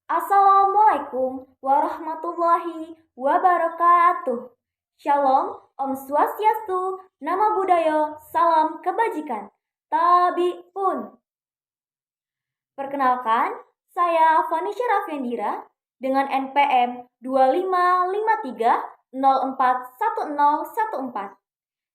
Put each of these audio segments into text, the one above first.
Assalamualaikum warahmatullahi wabarakatuh. Shalom, Om Swastiastu, Namo Buddhaya, Salam Kebajikan. Tabi'un. Perkenalkan, saya Vanisha Raffendira dengan NPM 2553041014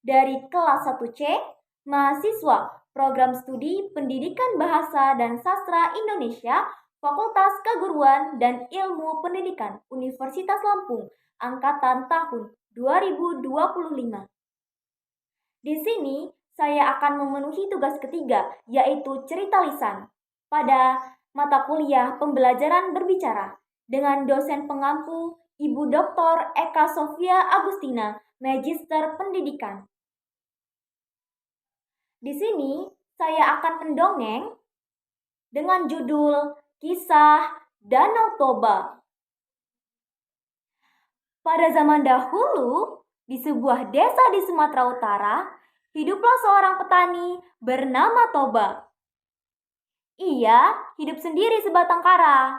dari kelas 1C, mahasiswa Program Studi Pendidikan Bahasa dan Sastra Indonesia, Fakultas Keguruan dan Ilmu Pendidikan Universitas Lampung, angkatan tahun 2025. Di sini saya akan memenuhi tugas ketiga, yaitu cerita lisan pada mata kuliah pembelajaran berbicara dengan dosen pengampu Ibu Dr. Eka Sofia Agustina, Magister Pendidikan. Di sini saya akan mendongeng dengan judul Kisah Danau Toba. Pada zaman dahulu, di sebuah desa di Sumatera Utara, hiduplah seorang petani bernama Toba. Ia hidup sendiri sebatang kara.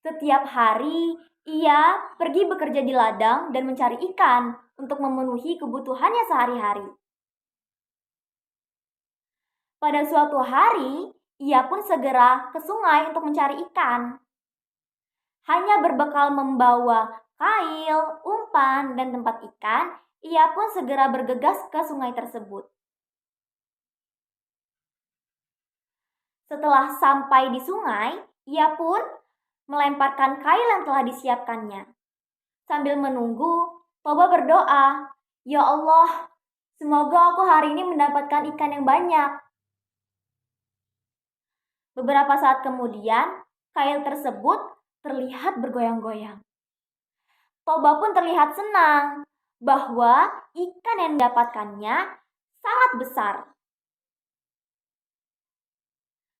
Setiap hari, ia pergi bekerja di ladang dan mencari ikan untuk memenuhi kebutuhannya sehari-hari. Pada suatu hari, ia pun segera ke sungai untuk mencari ikan. Hanya berbekal membawa kail, umpan, dan tempat ikan, ia pun segera bergegas ke sungai tersebut. Setelah sampai di sungai, ia pun melemparkan kail yang telah disiapkannya. Sambil menunggu, Toba berdoa, "Ya Allah, semoga aku hari ini mendapatkan ikan yang banyak." Beberapa saat kemudian, kail tersebut terlihat bergoyang-goyang. Toba pun terlihat senang bahwa ikan yang didapatkannya sangat besar.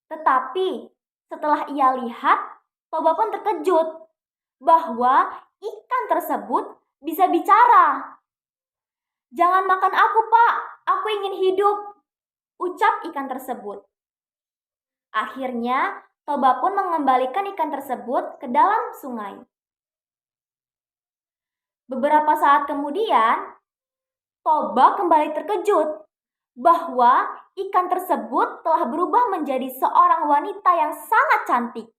Tetapi setelah ia lihat, Toba pun terkejut bahwa ikan tersebut bisa bicara. "Jangan makan aku, Pak. Aku ingin hidup," ucap ikan tersebut. Akhirnya, Toba pun mengembalikan ikan tersebut ke dalam sungai. Beberapa saat kemudian, Toba kembali terkejut bahwa ikan tersebut telah berubah menjadi seorang wanita yang sangat cantik.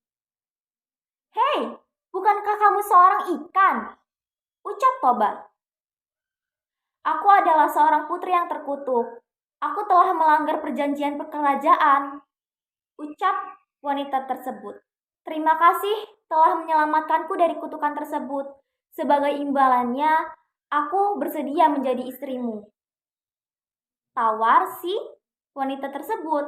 "Hei, bukankah kamu seorang ikan?" ucap Toba. "Aku adalah seorang putri yang terkutuk. Aku telah melanggar perjanjian kerajaan," ucap wanita tersebut. "Terima kasih telah menyelamatkanku dari kutukan tersebut. Sebagai imbalannya, aku bersedia menjadi istrimu," tawar si wanita tersebut.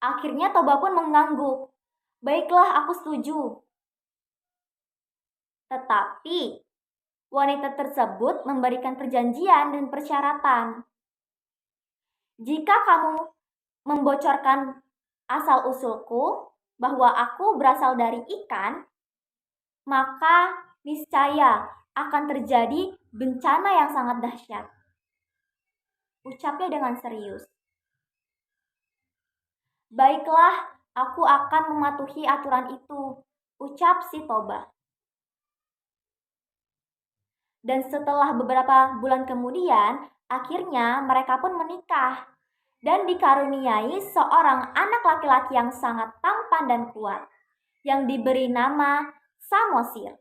Akhirnya Toba pun mengangguk. "Baiklah, aku setuju." Tetapi wanita tersebut memberikan perjanjian dan persyaratan. "Jika kamu membocorkan asal-usulku bahwa aku berasal dari ikan, maka niscaya akan terjadi bencana yang sangat dahsyat," ucapnya dengan serius. "Baiklah, aku akan mematuhi aturan itu," ucap si Toba. Dan setelah beberapa bulan kemudian, akhirnya mereka pun menikah dan dikaruniai seorang anak laki-laki yang sangat tampan dan kuat, yang diberi nama Samosir.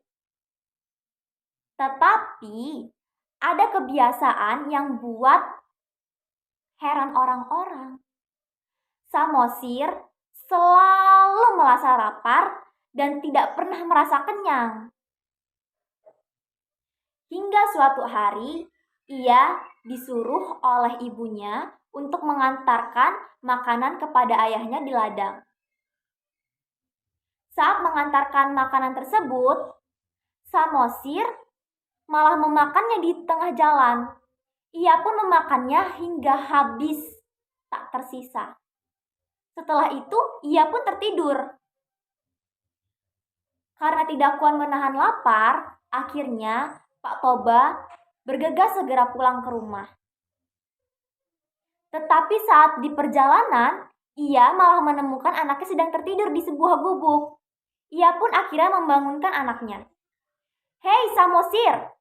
Tetapi ada kebiasaan yang buat heran orang-orang. Samosir selalu merasa lapar dan tidak pernah merasa kenyang. Hingga suatu hari, ia disuruh oleh ibunya untuk mengantarkan makanan kepada ayahnya di ladang. Saat mengantarkan makanan tersebut, Samosir malah memakannya di tengah jalan. Ia pun memakannya hingga habis, tak tersisa. Setelah itu, ia pun tertidur. Karena tidak kuat menahan lapar, akhirnya Pak Toba bergegas segera pulang ke rumah. Tetapi saat di perjalanan, ia malah menemukan anaknya sedang tertidur di sebuah gubuk. Ia pun akhirnya membangunkan anaknya. "Hei Samosir,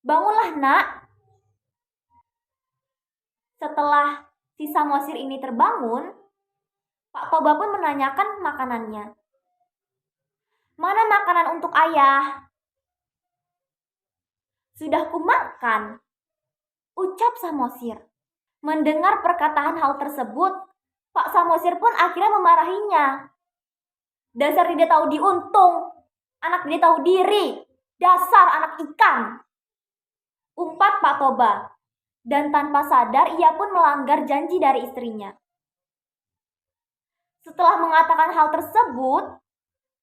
bangunlah nak." Setelah si Samosir ini terbangun, Pak Toba pun menanyakan makanannya. "Mana makanan untuk ayah?" "Sudah kumakan," ucap Samosir. Mendengar perkataan hal tersebut, Pak Samosir pun akhirnya memarahinya. "Dasar tidak tahu diuntung, anak tidak tahu diri, dasar anak ikan," umpat Pak Toba. Dan tanpa sadar ia pun melanggar janji dari istrinya. Setelah mengatakan hal tersebut,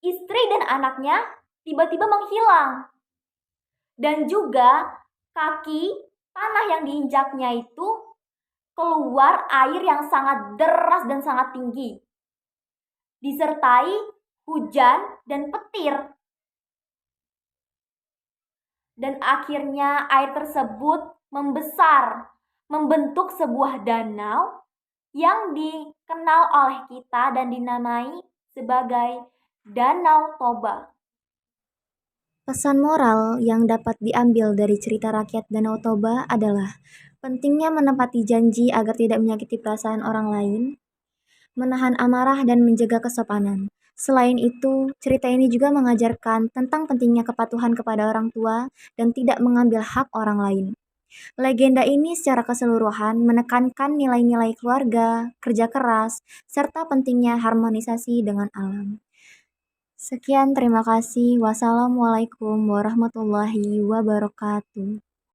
istri dan anaknya tiba-tiba menghilang. Dan juga kaki tanah yang diinjaknya itu keluar air yang sangat deras dan sangat tinggi, disertai hujan dan petir. Dan akhirnya air tersebut membesar, membentuk sebuah danau yang dikenal oleh kita dan dinamai sebagai Danau Toba. Pesan moral yang dapat diambil dari cerita rakyat Danau Toba adalah pentingnya menepati janji agar tidak menyakiti perasaan orang lain, menahan amarah dan menjaga kesopanan. Selain itu, cerita ini juga mengajarkan tentang pentingnya kepatuhan kepada orang tua dan tidak mengambil hak orang lain. Legenda ini secara keseluruhan menekankan nilai-nilai keluarga, kerja keras, serta pentingnya harmonisasi dengan alam. Sekian, terima kasih. Wassalamualaikum warahmatullahi wabarakatuh.